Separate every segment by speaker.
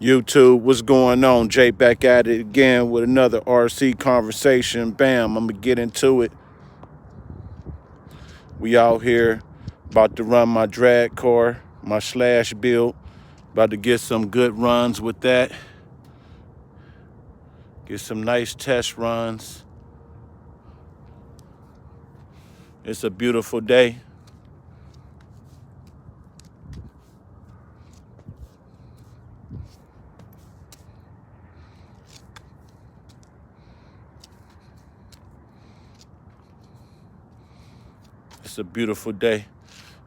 Speaker 1: YouTube, what's going on? Jay back at it again with another RC conversation. Bam, I'm gonna get into it. We out here about to run my drag car, my slash build. About to get some good runs with that. Get some nice test runs. It's a beautiful day. It's a beautiful day.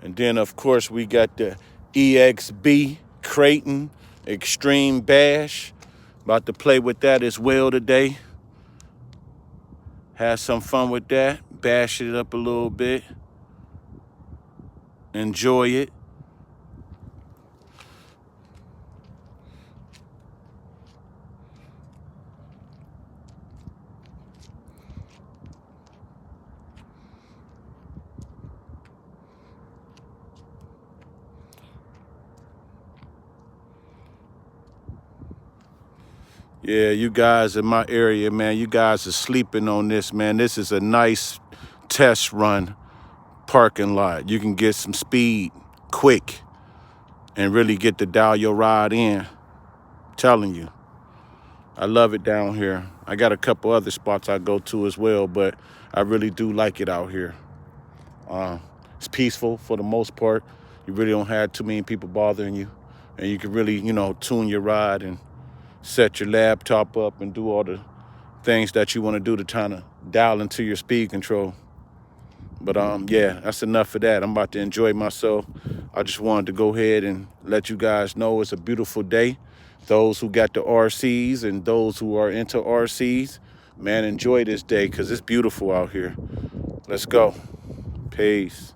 Speaker 1: And then, of course, we got the EXB Kraton Extreme Bash. About to play with that as well today. Have some fun with that. Bash it up a little bit. Enjoy it. Yeah, you guys in my area, man, you guys are sleeping on this, man. This is a nice test run parking lot. You can get some speed quick and really get to dial your ride in. I'm telling you, I love it down here. I got a couple other spots I go to as well, but I really do like it out here. It's peaceful for the most part. You really don't have too many people bothering you, and you can really, tune your ride and set your laptop up and do all the things that you want to do to kind of dial into your speed control. But yeah, that's enough of that. I'm about to enjoy myself. I just wanted to go ahead and let you guys know it's a beautiful day. Those who got the RCs and those who are into RCs, man, enjoy this day because it's beautiful out here. Let's go. Peace.